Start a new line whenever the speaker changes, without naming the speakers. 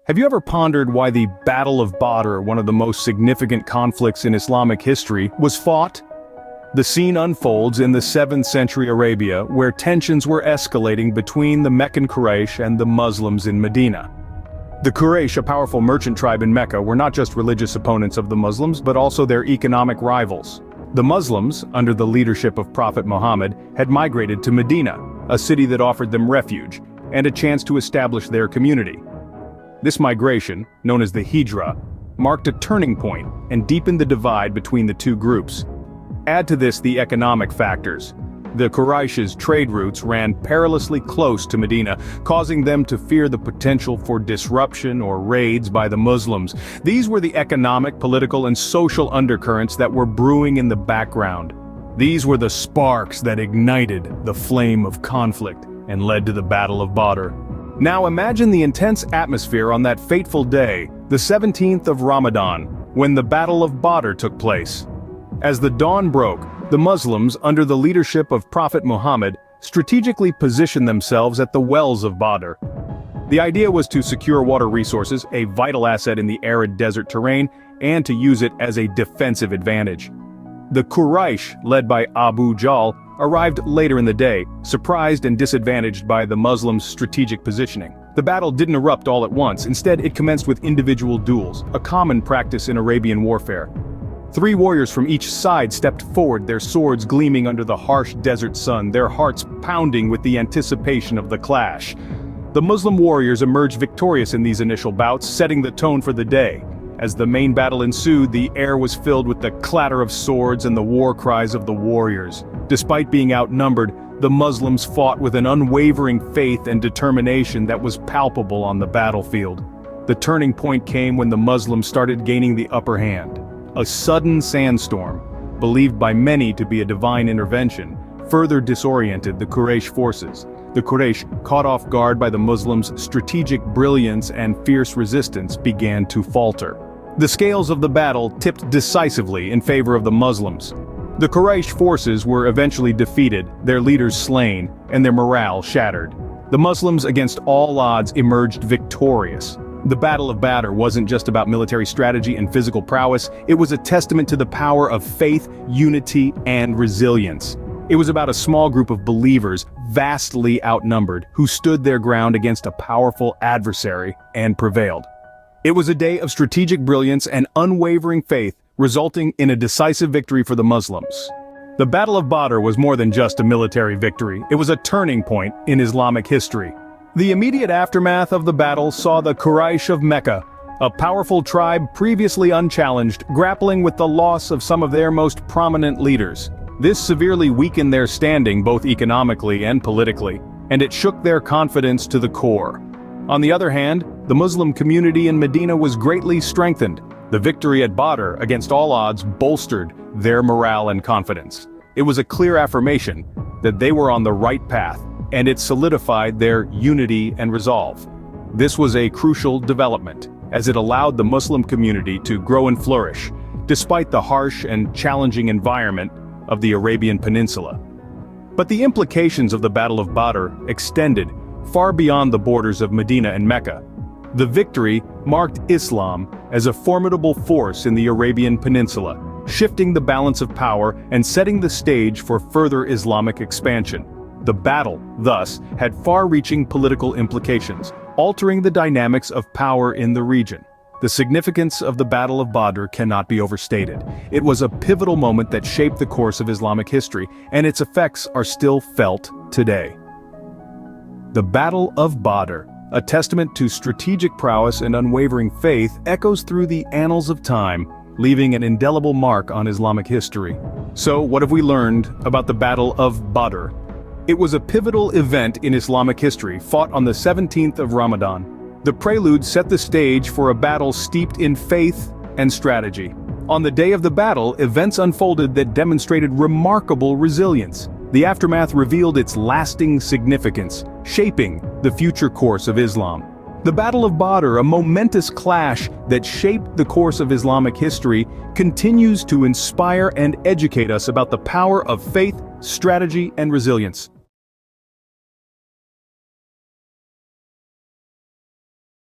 Have you ever pondered why the Battle of Badr, one of the most significant conflicts in Islamic history, was fought? The scene unfolds in the 7th century Arabia, where tensions were escalating between the Meccan Quraysh and the Muslims in Medina. The Quraysh, a powerful merchant tribe in Mecca, were not just religious opponents of the Muslims, but also their economic rivals. The Muslims, under the leadership of Prophet Muhammad, had migrated to Medina, a city that offered them refuge and a chance to establish their community. This migration, known as the Hijra, marked a turning point and deepened the divide between the two groups. Add to this the economic factors. The Quraysh's trade routes ran perilously close to Medina, causing them to fear the potential for disruption or raids by the Muslims. These were the economic, political, and social undercurrents that were brewing in the background. These were the sparks that ignited the flame of conflict and led to the Battle of Badr. Now imagine the intense atmosphere on that fateful day, the 17th of Ramadan, when the Battle of Badr took place. As the dawn broke, the Muslims, under the leadership of Prophet Muhammad, strategically positioned themselves at the wells of Badr. The idea was to secure water resources, a vital asset in the arid desert terrain, and to use it as a defensive advantage. The Quraysh, led by Abu Jahl, arrived later in the day, surprised and disadvantaged by the Muslims' strategic positioning. The battle didn't erupt all at once. Instead, it commenced with individual duels, a common practice in Arabian warfare. 3 warriors from each side stepped forward, their swords gleaming under the harsh desert sun, their hearts pounding with the anticipation of the clash. The Muslim warriors emerged victorious in these initial bouts, setting the tone for the day. As the main battle ensued, the air was filled with the clatter of swords and the war cries of the warriors. Despite being outnumbered, the Muslims fought with an unwavering faith and determination that was palpable on the battlefield. The turning point came when the Muslims started gaining the upper hand. A sudden sandstorm, believed by many to be a divine intervention, further disoriented the Quraysh forces. The Quraysh, caught off guard by the Muslims' strategic brilliance and fierce resistance, began to falter. The scales of the battle tipped decisively in favor of the Muslims. The Quraysh forces were eventually defeated, their leaders slain, and their morale shattered. The Muslims, against all odds, emerged victorious. The Battle of Badr wasn't just about military strategy and physical prowess, it was a testament to the power of faith, unity, and resilience. It was about a small group of believers, vastly outnumbered, who stood their ground against a powerful adversary and prevailed. It was a day of strategic brilliance and unwavering faith, resulting in a decisive victory for the Muslims. The Battle of Badr was more than just a military victory, it was a turning point in Islamic history. The immediate aftermath of the battle saw the Quraysh of Mecca, a powerful tribe previously unchallenged, grappling with the loss of some of their most prominent leaders. This severely weakened their standing both economically and politically, and it shook their confidence to the core. On the other hand, the Muslim community in Medina was greatly strengthened. The victory at Badr, against all odds, bolstered their morale and confidence. It was a clear affirmation that they were on the right path, and it solidified their unity and resolve. This was a crucial development, as it allowed the Muslim community to grow and flourish, despite the harsh and challenging environment of the Arabian Peninsula. But the implications of the Battle of Badr extended far beyond the borders of Medina and Mecca. The victory marked Islam as a formidable force in the Arabian Peninsula, shifting the balance of power and setting the stage for further Islamic expansion. The battle, thus, had far-reaching political implications, altering the dynamics of power in the region. The significance of the Battle of Badr cannot be overstated. It was a pivotal moment that shaped the course of Islamic history, and its effects are still felt today. The Battle of Badr, a testament to strategic prowess and unwavering faith, echoes through the annals of time, leaving an indelible mark on Islamic history. So, what have we learned about the Battle of Badr? It was a pivotal event in Islamic history, fought on the 17th of Ramadan. The prelude set the stage for a battle steeped in faith and strategy. On the day of the battle, events unfolded that demonstrated remarkable resilience. The aftermath revealed its lasting significance, shaping the future course of Islam. The Battle of Badr, a momentous clash that shaped the course of Islamic history, continues to inspire and educate us about the power of faith, strategy, and resilience.